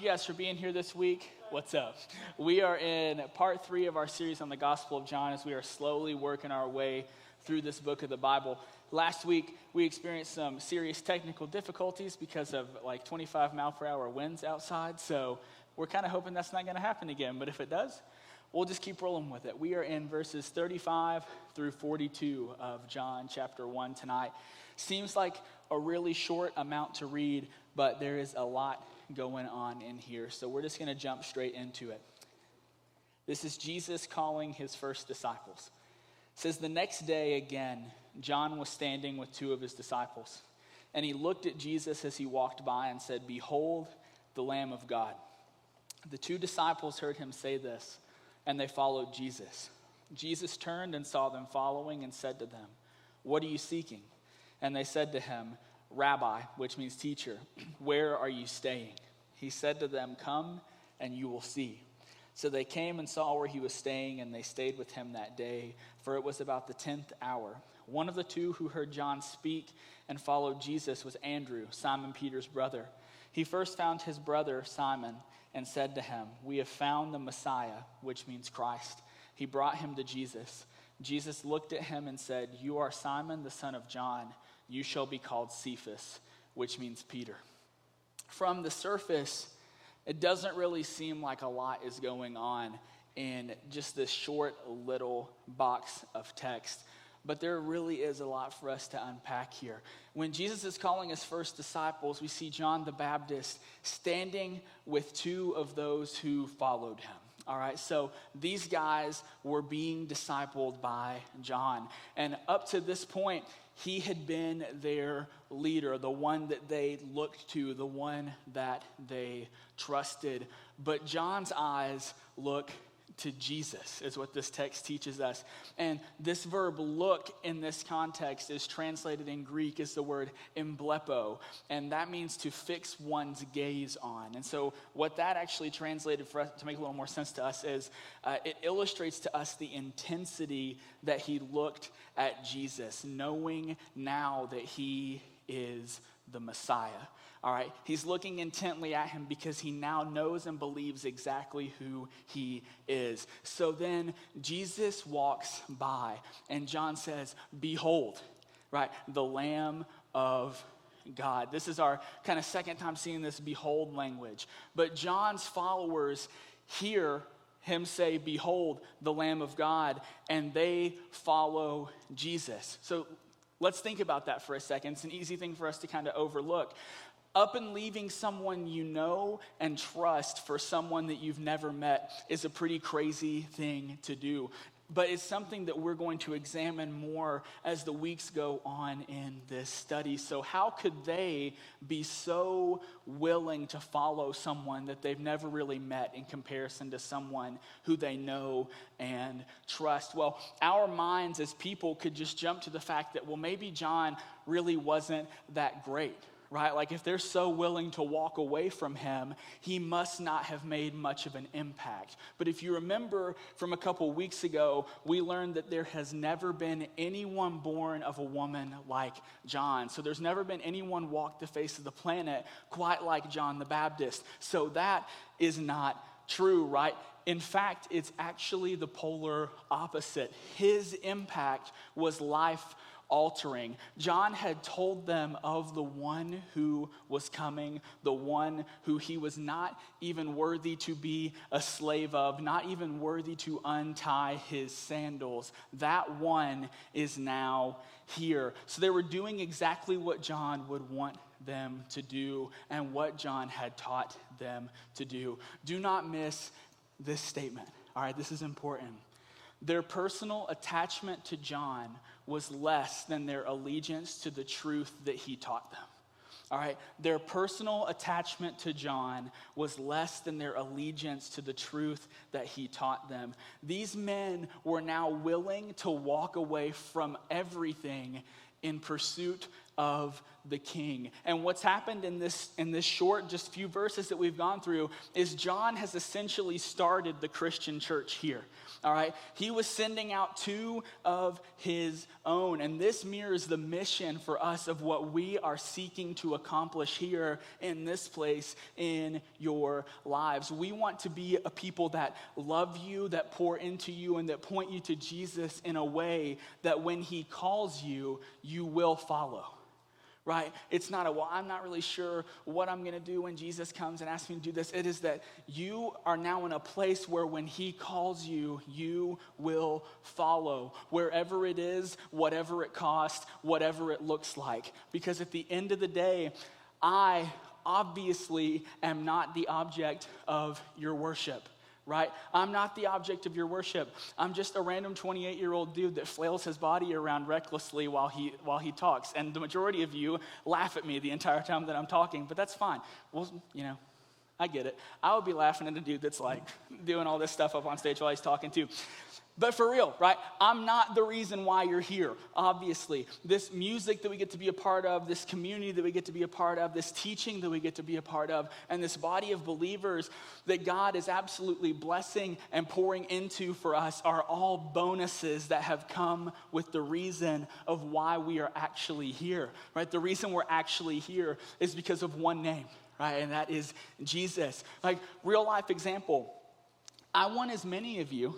you guys for being here this week. What's up? We are in part 3 of our series on the Gospel of John as we are slowly working our way through this book of the Bible. Last week, we experienced some serious technical difficulties because of like 25 mile per hour winds outside. So we're kind of hoping that's not going to happen again. But if it does, we'll just keep rolling with it. We are in verses 35 through 42 of John chapter 1 tonight. Seems like a really short amount to read, but there is a lot going on in here. So we're just going to jump straight into it. This is Jesus calling his first disciples. It says, the next day again, John was standing with 2 of his disciples. And he looked at Jesus as he walked by and said, "Behold, the Lamb of God." The 2 disciples heard him say this, and they followed Jesus. Jesus turned and saw them following and said to them, "What are you seeking?" And they said to him, "Rabbi," which means teacher, "where are you staying?" He said to them, "Come and you will see." So they came and saw where he was staying, and they stayed with him that day, for it was about the 10th hour. One of the 2 who heard John speak and followed Jesus was Andrew, Simon Peter's brother. He first found his brother Simon and said to him, "We have found the Messiah," which means Christ. He brought him to Jesus. Jesus looked at him and said, "You are Simon, the son of John. You shall be called Cephas," which means Peter. From the surface, it doesn't really seem like a lot is going on in just this short little box of text. But there really is a lot for us to unpack here. When Jesus is calling his first disciples, we see John the Baptist standing with 2 of those who followed him. All right, so these guys were being discipled by John. And up to this point, he had been their leader, the one that they looked to, the one that they trusted. But John's eyes look to Jesus, is what this text teaches us. And this verb "look" in this context is translated in Greek as the word emblepo, and that means to fix one's gaze on. And so what that actually translated for us to make a little more sense to us is it illustrates to us the intensity that he looked at Jesus, knowing now that he is the Messiah. All right, he's looking intently at him because he now knows and believes exactly who he is. So then Jesus walks by and John says, "Behold," right, the Lamb of God. This is our kind of second time seeing this "behold" language. But John's followers hear him say, "Behold, the Lamb of God," and they follow Jesus. So let's think about that for a second. It's an easy thing for us to kind of overlook. Up and leaving someone you know and trust for someone that you've never met is a pretty crazy thing to do. But it's something that we're going to examine more as the weeks go on in this study. So how could they be so willing to follow someone that they've never really met in comparison to someone who they know and trust? Well, our minds as people could just jump to the fact that, well, maybe John really wasn't that great. Right? Like if they're so willing to walk away from him, he must not have made much of an impact. But if you remember from a couple weeks ago, we learned that there has never been anyone born of a woman like John. So there's never been anyone walk the face of the planet quite like John the Baptist. So that is not true, right? In fact, it's actually the polar opposite. His impact was life-altering. John had told them of the one who was coming, the one who he was not even worthy to be a slave of, not even worthy to untie his sandals. That one is now here. So they were doing exactly what John would want them to do and what John had taught them to do. Do not miss this statement. All right, this is important. Their personal attachment to John was less than their allegiance to the truth that he taught them. All right, their personal attachment to John was less than their allegiance to the truth that he taught them. These men were now willing to walk away from everything in pursuit of the King. And what's happened in this short, just few verses that we've gone through is John has essentially started the Christian church here. All right, he was sending out 2 of his own, and this mirrors the mission for us of what we are seeking to accomplish here in this place in your lives. We want to be a people that love you, that pour into you, and that point you to Jesus in a way that when he calls you, you will follow. Right? It's not I'm not really sure what I'm going to do when Jesus comes and asks me to do this. It is that you are now in a place where when he calls you, you will follow. Wherever it is, whatever it costs, whatever it looks like. Because at the end of the day, I obviously am not the object of your worship. Right? I'm not the object of your worship. I'm just a random 28-year-old dude that flails his body around recklessly while he talks. And the majority of you laugh at me the entire time that I'm talking, but that's fine. Well, I get it. I would be laughing at a dude that's like doing all this stuff up on stage while he's talking too. But for real, right? I'm not the reason why you're here, obviously. This music that we get to be a part of, this community that we get to be a part of, this teaching that we get to be a part of, and this body of believers that God is absolutely blessing and pouring into for us are all bonuses that have come with the reason of why we are actually here, right? The reason we're actually here is because of one name, right? And that is Jesus. Like, real life example, I want as many of you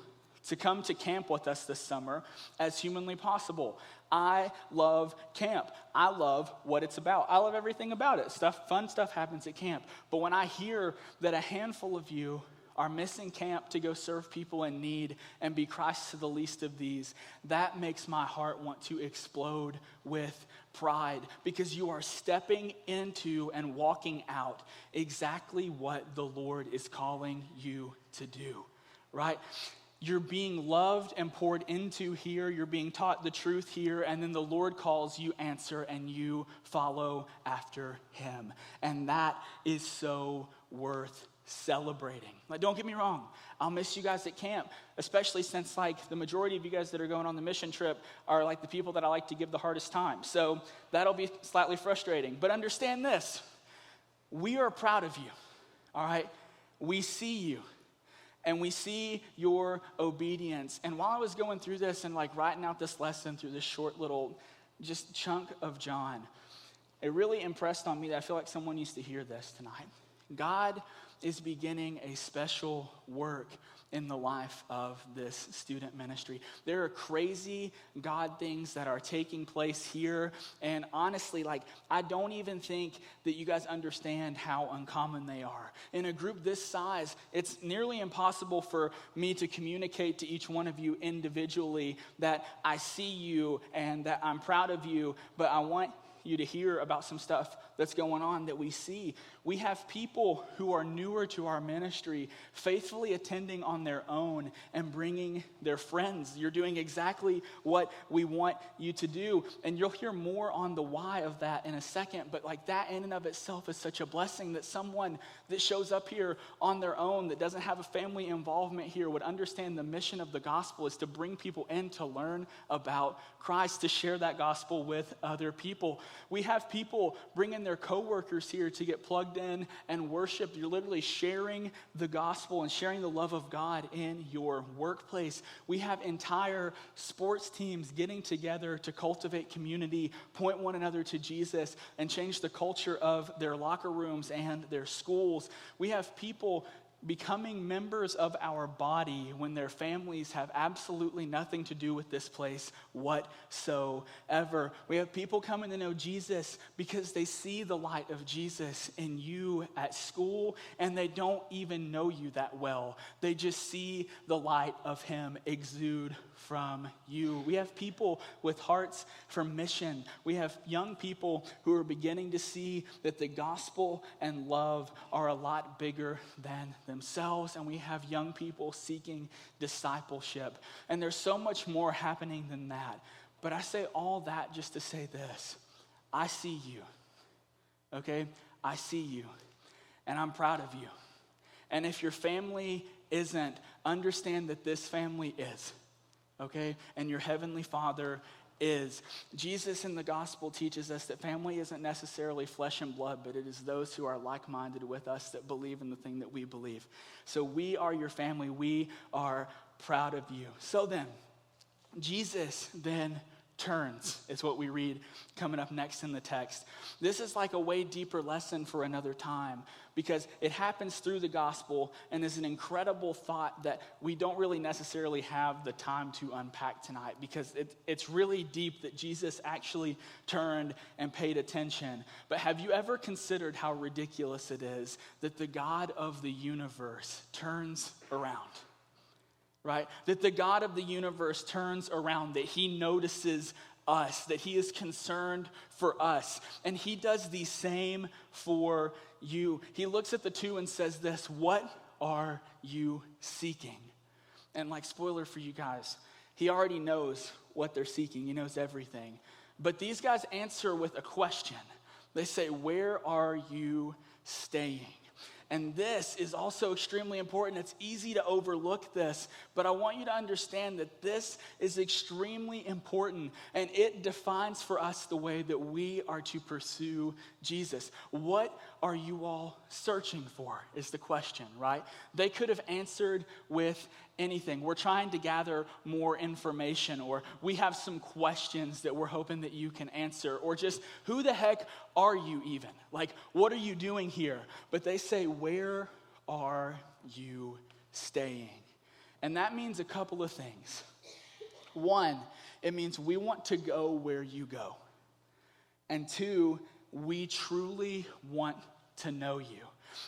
to come to camp with us this summer as humanly possible. I love camp. I love what it's about. I love everything about it. Fun stuff happens at camp. But when I hear that a handful of you are missing camp to go serve people in need and be Christ to the least of these, that makes my heart want to explode with pride, because you are stepping into and walking out exactly what the Lord is calling you to do, right? You're being loved and poured into here. You're being taught the truth here. And then the Lord calls, you answer, and you follow after him. And that is so worth celebrating. Like, don't get me wrong. I'll miss you guys at camp, especially since like the majority of you guys that are going on the mission trip are like the people that I like to give the hardest time. So that'll be slightly frustrating. But understand this. We are proud of you. All right? We see you. And we see your obedience. And while I was going through this and like writing out this lesson through this short little just chunk of John, it really impressed on me that I feel like someone needs to hear this tonight. God is beginning a special work in the life of this student ministry. There are crazy God things that are taking place here. And honestly, like, I don't even think that you guys understand how uncommon they are. In a group this size, it's nearly impossible for me to communicate to each one of you individually that I see you and that I'm proud of you, but I want you to hear about some stuff that's going on that we see. We have people who are newer to our ministry faithfully attending on their own and bringing their friends. You're doing exactly what we want you to do. And you'll hear more on the why of that in a second. But like, that in and of itself is such a blessing that someone that shows up here on their own, that doesn't have a family involvement here, would understand the mission of the gospel is to bring people in to learn about Christ, to share that gospel with other people. We have people bringing their coworkers here to get plugged in and worship. You're literally sharing the gospel and sharing the love of God in your workplace. We have entire sports teams getting together to cultivate community, point one another to Jesus, and change the culture of their locker rooms and their schools. We have people becoming members of our body when their families have absolutely nothing to do with this place whatsoever. We have people coming to know Jesus because they see the light of Jesus in you at school, and they don't even know you that well. They just see the light of him exude from you. We have people with hearts for mission. We have young people who are beginning to see that the gospel and love are a lot bigger than themselves. And we have young people seeking discipleship. And there's so much more happening than that. But I say all that just to say this. I see you. Okay? I see you. And I'm proud of you. And if your family isn't, understand that this family is. Okay? And your heavenly Father is. Jesus in the gospel teaches us that family isn't necessarily flesh and blood, but it is those who are like-minded with us that believe in the thing that we believe. So we are your family. We are proud of you. So then, Jesus then turns, is what we read coming up next in the text. This is like a way deeper lesson for another time because it happens through the gospel and is an incredible thought that we don't really necessarily have the time to unpack tonight because it's really deep that Jesus actually turned and paid attention. But have you ever considered how ridiculous it is that the God of the universe turns around? Right? That the God of the universe turns around, that he notices us, that he is concerned for us. And he does the same for you. He looks at the two and says this, what are you seeking? And like spoiler for you guys, he already knows what they're seeking. He knows everything. But these guys answer with a question. They say, where are you staying? And this is also extremely important. It's easy to overlook this, but I want you to understand that this is extremely important, and it defines for us the way that we are to pursue Jesus. What are you all searching for is the question, right? They could have answered with anything. We're trying to gather more information, or we have some questions that we're hoping that you can answer, or just who the heck are you even? Like, what are you doing here? But they say, where are you staying? And that means a couple of things. One, it means we want to go where you go. And two, we truly want to know you.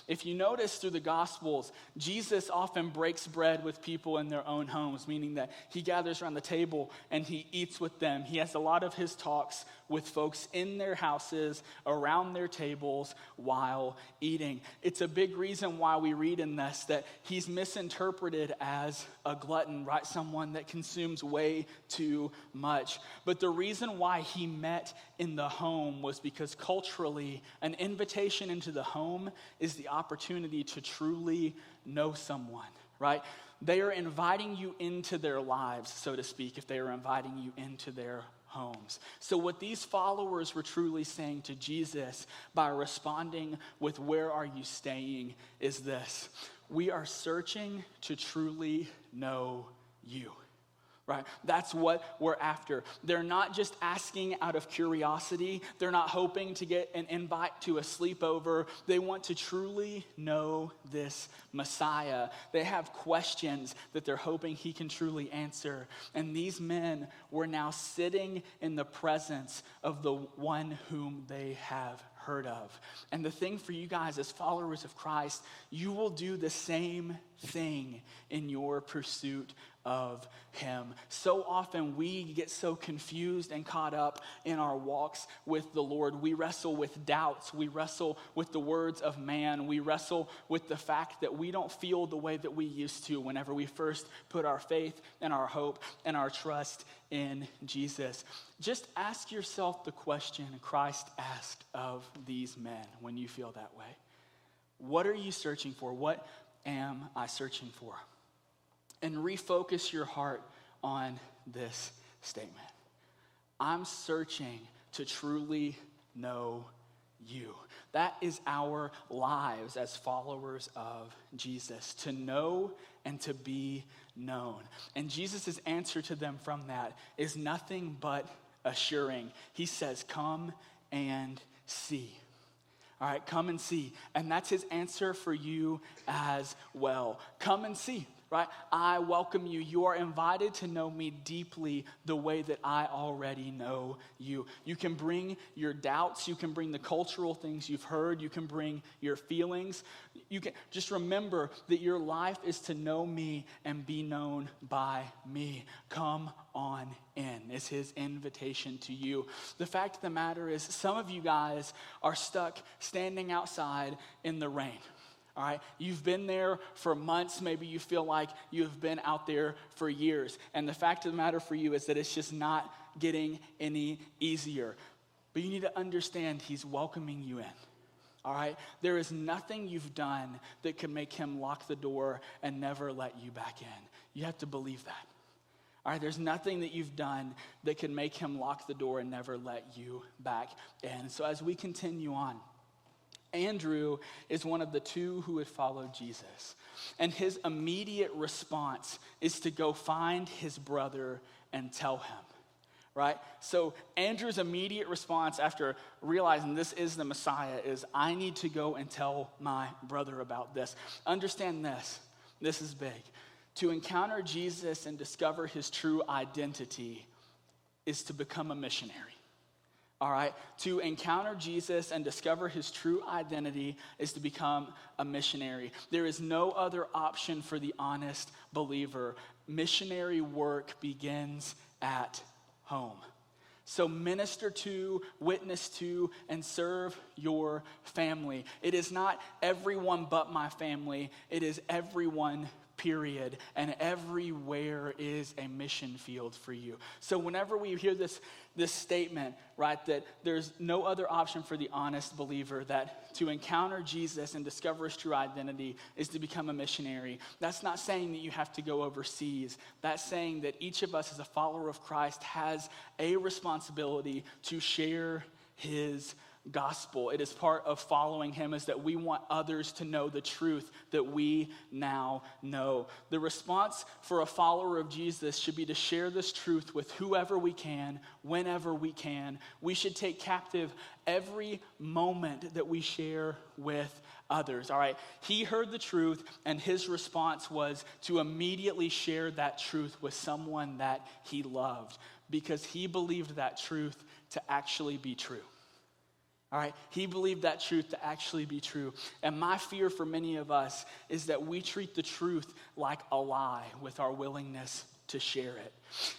If you notice through the Gospels, Jesus often breaks bread with people in their own homes, meaning that he gathers around the table and he eats with them. He has a lot of his talks with folks in their houses, around their tables, while eating. It's a big reason why we read in this that he's misinterpreted as a glutton, right? Someone that consumes way too much. But the reason why he met in the home was because culturally, an invitation into the home is the opportunity to truly know someone, right? They are inviting you into their lives, so to speak, if they are inviting you into their homes. So what these followers were truly saying to Jesus by responding with where are you staying is this: we are searching to truly know you. Right? That's what we're after. They're not just asking out of curiosity. They're not hoping to get an invite to a sleepover. They want to truly know this Messiah. They have questions that they're hoping he can truly answer. And these men were now sitting in the presence of the one whom they have heard of. And the thing for you guys as followers of Christ, you will do the same thing in your pursuit of him. So often we get so confused and caught up in our walks with the Lord. We wrestle with doubts. We wrestle with the words of man. We wrestle with the fact that we don't feel the way that we used to whenever we first put our faith and our hope and our trust in Jesus. Just ask yourself the question Christ asked of these men when you feel that way. What are you searching for? What am I searching for? And refocus your heart on this statement. I'm searching to truly know you. That is our lives as followers of Jesus, to know and to be known. And Jesus' answer to them from that is nothing but assuring. He says, come and see. All right, come and see. And that's his answer for you as well. Come and see. Right? I welcome you. You are invited to know me deeply the way that I already know you. You can bring your doubts. You can bring the cultural things you've heard. You can bring your feelings. You can just remember that your life is to know me and be known by me. Come on in is his invitation to you. The fact of the matter is some of you guys are stuck standing outside in the rain. All right, you've been there for months. Maybe you feel like you've been out there for years. And the fact of the matter for you is that it's just not getting any easier. But you need to understand he's welcoming you in. All right, there is nothing you've done that can make him lock the door and never let you back in. You have to believe that. All right, there's nothing that you've done that can make him lock the door and never let you back in. So as we continue on, Andrew is one of the two who had followed Jesus. And his immediate response is to go find his brother and tell him, right? So Andrew's immediate response after realizing this is the Messiah is, I need to go and tell my brother about this. Understand this. This is big. To encounter Jesus and discover his true identity is to become a missionary. All right, to encounter Jesus and discover his true identity is to become a missionary. There is no other option for the honest believer. Missionary work begins at home. So minister to, witness to, and serve your family. It is not everyone but my family. It is everyone, period. And everywhere is a mission field for you. So whenever we hear this statement, right, that there's no other option for the honest believer, that to encounter Jesus and discover his true identity is to become a missionary, that's not saying that you have to go overseas. That's saying that each of us as a follower of Christ has a responsibility to share his gospel. It is part of following him is that we want others to know the truth that we now know. The response for a follower of Jesus should be to share this truth with whoever we can, whenever we can. We should take captive every moment that we share with others, all right? He heard the truth, and his response was to immediately share that truth with someone that he loved because he believed that truth to actually be true. All right, he believed that truth to actually be true. And my fear for many of us is that we treat the truth like a lie with our willingness to share it.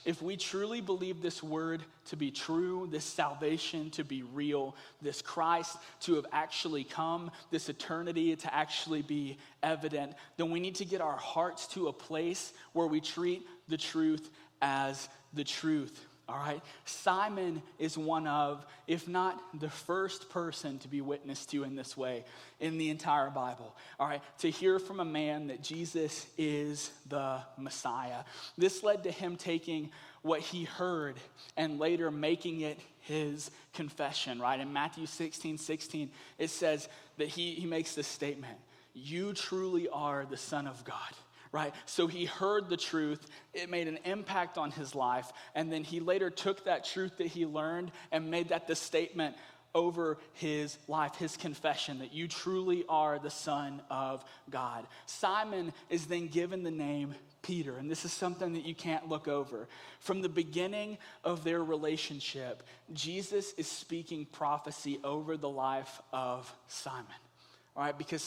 If we truly believe this word to be true, this salvation to be real, this Christ to have actually come, this eternity to actually be evident, then we need to get our hearts to a place where we treat the truth as the truth. All right, Simon is one of, if not the first person to be witnessed to in this way in the entire Bible. All right, to hear from a man that Jesus is the Messiah. This led to him taking what he heard and later making it his confession, right? In Matthew 16:16, it says that he makes this statement, "You truly are the Son of God." Right? So he heard the truth, it made an impact on his life, and then he later took that truth that he learned and made that the statement over his life, his confession, that you truly are the Son of God. Simon is then given the name Peter, and this is something that you can't look over. From the beginning of their relationship, Jesus is speaking prophecy over the life of Simon. All right, because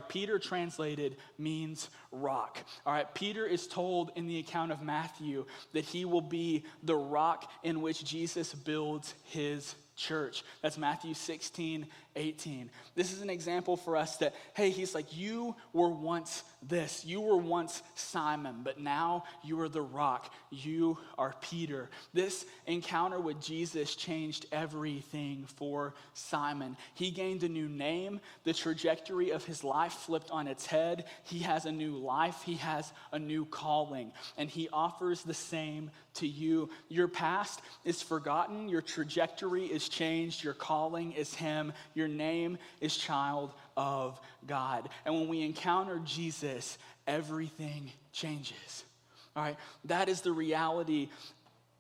Peter translated means rock. All right, Peter is told in the account of Matthew that he will be the rock in which Jesus builds his church. That's Matthew 16:18. This is an example for us that, hey, he's like, you were once this. You were once Simon, but now you are the rock. You are Peter. This encounter with Jesus changed everything for Simon. He gained a new name. The trajectory of his life flipped on its head. He has a new life. He has a new calling, and he offers the same to you. Your past is forgotten. Your trajectory is changed. Your calling is him. Your name is child of God. And when we encounter Jesus, everything changes. All right, that is the reality.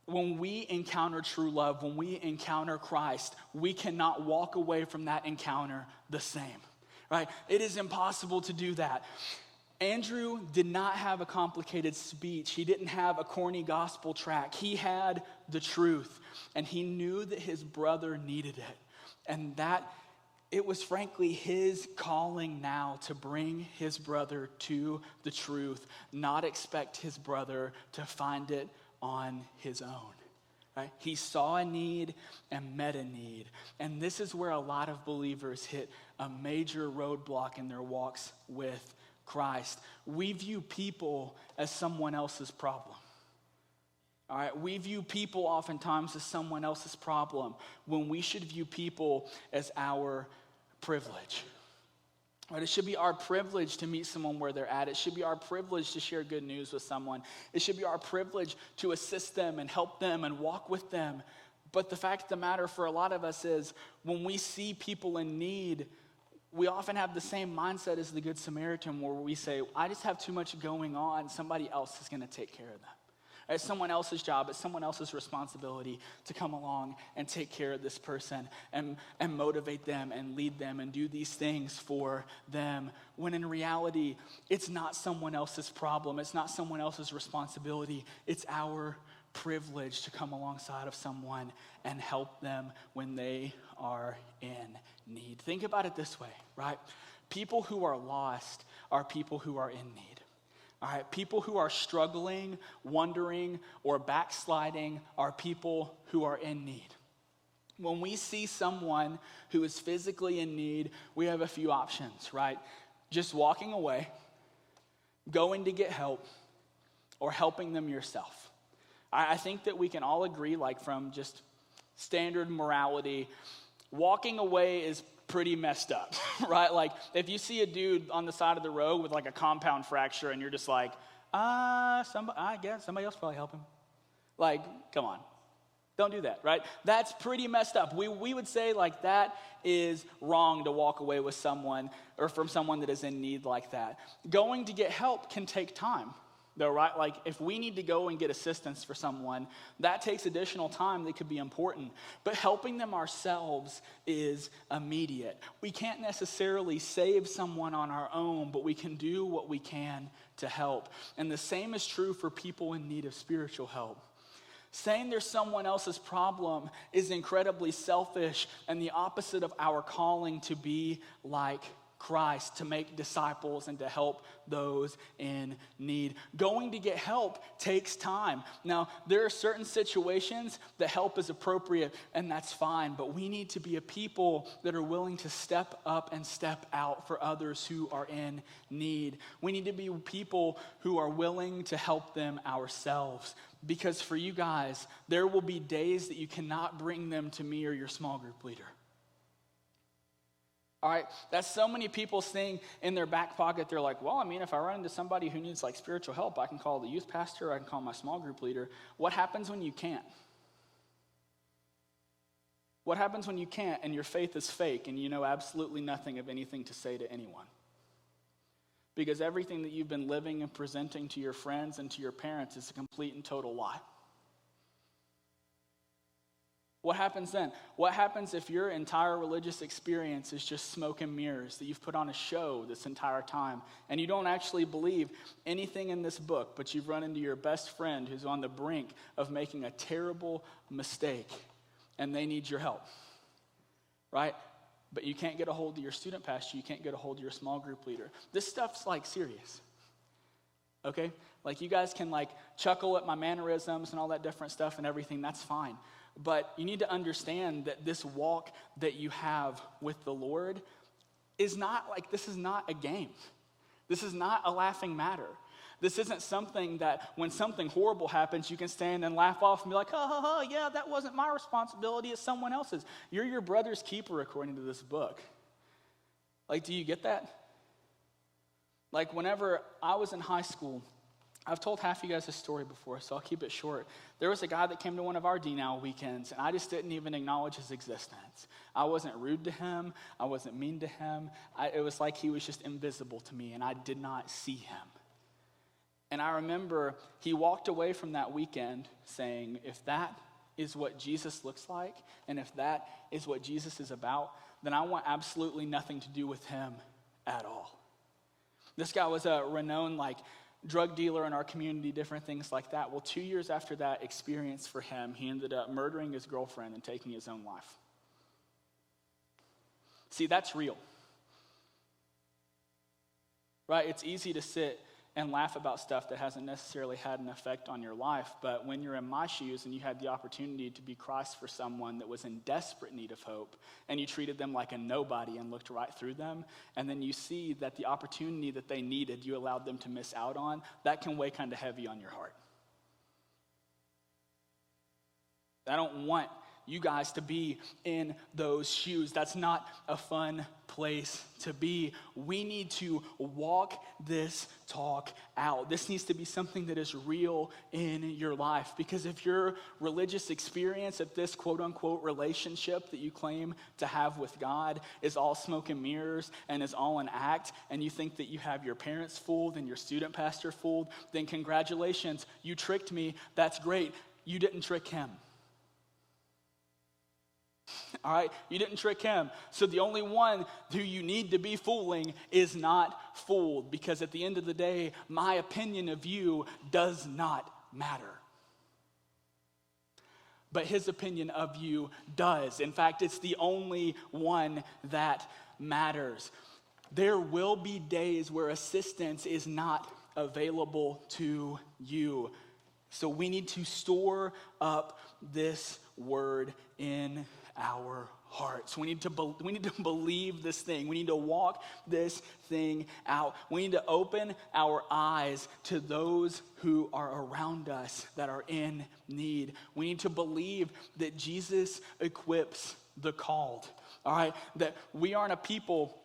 When we encounter true love, when we encounter Christ, we cannot walk away from that encounter the same. Right? It is impossible to do that. Andrew did not have a complicated speech. He didn't have a corny gospel track. He had the truth, and he knew that his brother needed it. And that it was frankly his calling now to bring his brother to the truth, not expect his brother to find it on his own. Right? He saw a need and met a need. And this is where a lot of believers hit a major roadblock in their walks with Christ. We view people as someone else's problem. All right, we view people oftentimes as someone else's problem when we should view people as our privilege. Right? It should be our privilege to meet someone where they're at. It should be our privilege to share good news with someone. It should be our privilege to assist them and help them and walk with them. But the fact of the matter for a lot of us is when we see people in need, we often have the same mindset as the Good Samaritan where we say, I just have too much going on. Somebody else is going to take care of them. It's someone else's job, it's someone else's responsibility to come along and take care of this person and motivate them and lead them and do these things for them. When in reality, it's not someone else's problem. It's not someone else's responsibility. It's our privilege to come alongside of someone and help them when they are in need. Think about it this way, right? People who are lost are people who are in need. All right, people who are struggling, wondering, or backsliding are people who are in need. When we see someone who is physically in need, we have a few options, right? Just walking away, going to get help, or helping them yourself. I think that we can all agree, like from just standard morality, walking away is pretty messed up, right? Like if you see a dude on the side of the road with like a compound fracture and you're just like, I guess somebody else probably help him. Like, come on. Don't do that, right? That's pretty messed up. We would say like that is wrong to walk away with someone or from someone that is in need like that. Going to get help can take time. Though, right? Like if we need to go and get assistance for someone, that takes additional time that could be important. But helping them ourselves is immediate. We can't necessarily save someone on our own, but we can do what we can to help. And the same is true for people in need of spiritual help. Saying there's someone else's problem is incredibly selfish and the opposite of our calling to be like Christ, to make disciples and to help those in need. Going to get help takes time. Now, there are certain situations that help is appropriate, and that's fine, but we need to be a people that are willing to step up and step out for others who are in need. We need to be people who are willing to help them ourselves, because for you guys, there will be days that you cannot bring them to me or your small group leader. All right, that's so many people saying in their back pocket, they're like, well, I mean, if I run into somebody who needs like spiritual help, I can call the youth pastor, I can call my small group leader. What happens when you can't? What happens when you can't and your faith is fake and you know absolutely nothing of anything to say to anyone? Because everything that you've been living and presenting to your friends and to your parents is a complete and total lie. What happens then? What happens if your entire religious experience is just smoke and mirrors, that you've put on a show this entire time, and you don't actually believe anything in this book, but you've run into your best friend who's on the brink of making a terrible mistake, and they need your help, right? But you can't get a hold of your student pastor, you can't get a hold of your small group leader. This stuff's like serious, okay? Like you guys can like chuckle at my mannerisms and all that different stuff and everything, that's fine. But you need to understand that this walk that you have with the Lord is not like, this is not a game. This is not a laughing matter. This isn't something that when something horrible happens, you can stand and laugh off and be like, yeah, that wasn't my responsibility, it's someone else's. You're your brother's keeper according to this book. Like, do you get that? Like, whenever I was in high school, I've told half of you guys this story before, so I'll keep it short. There was a guy that came to one of our D-Now weekends, and I just didn't even acknowledge his existence. I wasn't rude to him. I wasn't mean to him. It was like he was just invisible to me, and I did not see him. And I remember he walked away from that weekend saying, if that is what Jesus looks like, and if that is what Jesus is about, then I want absolutely nothing to do with him at all. This guy was a renowned, drug dealer in our community, different things like that. Well, 2 years after that experience for him, he ended up murdering his girlfriend and taking his own life. See, that's real. Right? It's easy to sit and laugh about stuff that hasn't necessarily had an effect on your life, but when you're in my shoes and you had the opportunity to be Christ for someone that was in desperate need of hope, and you treated them like a nobody and looked right through them, and then you see that the opportunity that they needed, you allowed them to miss out on, that can weigh kind of heavy on your heart. I don't want you guys to be in those shoes. That's not a fun place to be. We need to walk this talk out. This needs to be something that is real in your life, because if your religious experience, if this quote unquote relationship that you claim to have with God is all smoke and mirrors and is all an act, and you think that you have your parents fooled and your student pastor fooled, then congratulations, you tricked me. That's great. You didn't trick him. All right, you didn't trick him. So the only one who you need to be fooling is not fooled, because at the end of the day, my opinion of you does not matter. But his opinion of you does. In fact, it's the only one that matters. There will be days where assistance is not available to you. So we need to store up this word in our hearts. We need to believe this thing. We need to walk this thing out. We need to open our eyes to those who are around us that are in need. We need to believe that Jesus equips the called. All right, that we aren't a people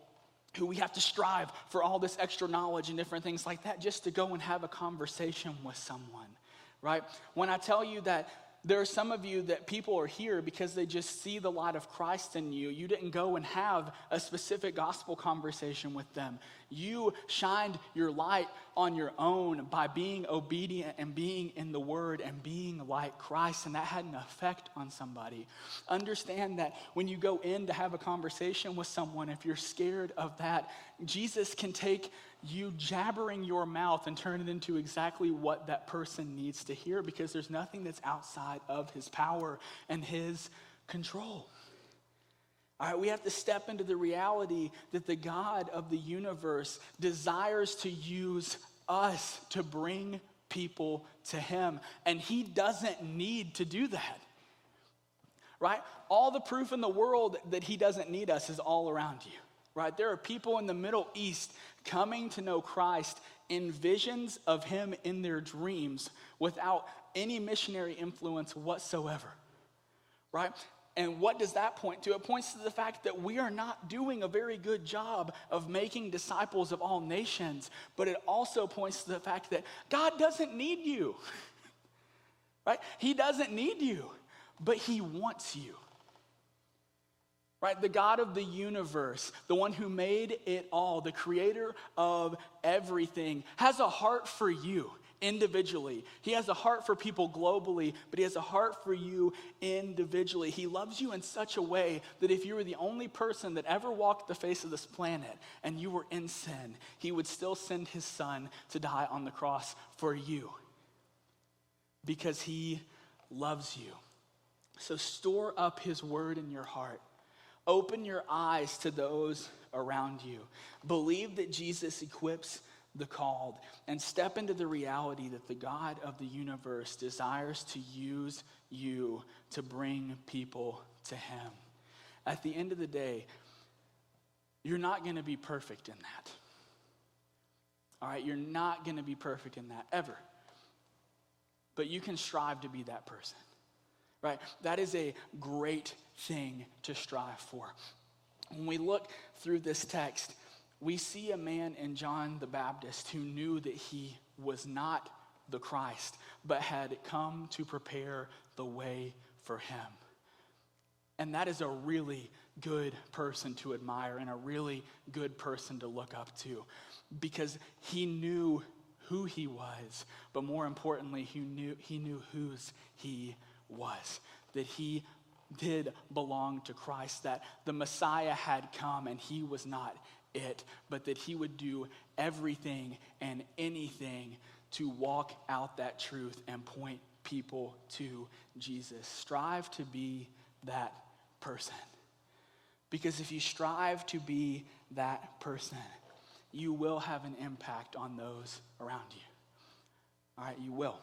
who we have to strive for all this extra knowledge and different things like that just to go and have a conversation with someone, right? When I tell you that there are some of you that people are here because they just see the light of Christ in you. You didn't go and have a specific gospel conversation with them. You shined your light on your own by being obedient and being in the Word and being like Christ, and that had an effect on somebody. Understand that when you go in to have a conversation with someone, if you're scared of that, Jesus can take you jabbering your mouth and turn it into exactly what that person needs to hear, because there's nothing that's outside of his power and his control. All right, we have to step into the reality that the God of the universe desires to use us to bring people to him, and he doesn't need to do that. Right? All the proof in the world that he doesn't need us is all around you. Right? There are people in the Middle East coming to know Christ in visions of him in their dreams without any missionary influence whatsoever. Right? And what does that point to? It points to the fact that we are not doing a very good job of making disciples of all nations, but it also points to the fact that God doesn't need you. Right? He doesn't need you, but he wants you. Right, the God of the universe, the one who made it all, the creator of everything, has a heart for you individually. He has a heart for people globally, but he has a heart for you individually. He loves you in such a way that if you were the only person that ever walked the face of this planet and you were in sin, he would still send his son to die on the cross for you, because he loves you. So store up his word in your heart. Open your eyes to those around you. Believe that Jesus equips the called, and step into the reality that the God of the universe desires to use you to bring people to him. At the end of the day, you're not going to be perfect in that. All right, you're not going to be perfect in that ever. But you can strive to be that person. Right? That is a great thing to strive for. When we look through this text, we see a man in John the Baptist who knew that he was not the Christ, but had come to prepare the way for him. And that is a really good person to admire and a really good person to look up to, because he knew who he was, but more importantly, he knew whose he was, that he did belong to Christ, that the Messiah had come and he was not it, but that he would do everything and anything to walk out that truth and point people to Jesus. Strive to be that person. Because if you strive to be that person, you will have an impact on those around you. All right, you will.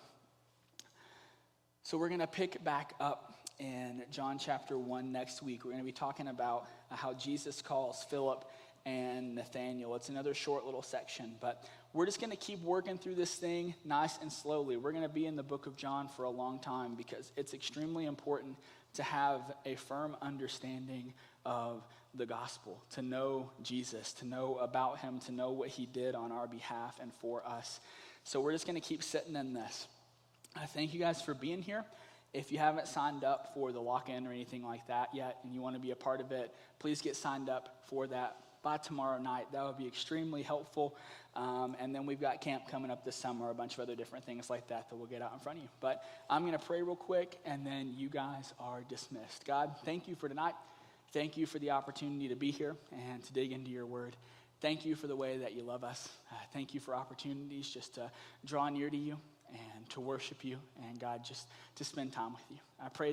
So we're going to pick back up in John chapter 1 next week. We're going to be talking about how Jesus calls Philip and Nathanael. It's another short little section, but we're just going to keep working through this thing nice and slowly. We're going to be in the book of John for a long time because it's extremely important to have a firm understanding of the gospel, to know Jesus, to know about him, to know what he did on our behalf and for us. So we're just going to keep sitting in this. I thank you guys for being here. If you haven't signed up for the lock-in or anything like that yet and you want to be a part of it, please get signed up for that by tomorrow night. That would be extremely helpful. And then we've got camp coming up this summer, a bunch of other different things like that we'll get out in front of you. But I'm going to pray real quick, and then you guys are dismissed. God, thank you for tonight. Thank you for the opportunity to be here and to dig into your word. Thank you for the way that you love us. Thank you for opportunities just to draw near to you and to worship you, and God, just to spend time with you. I pray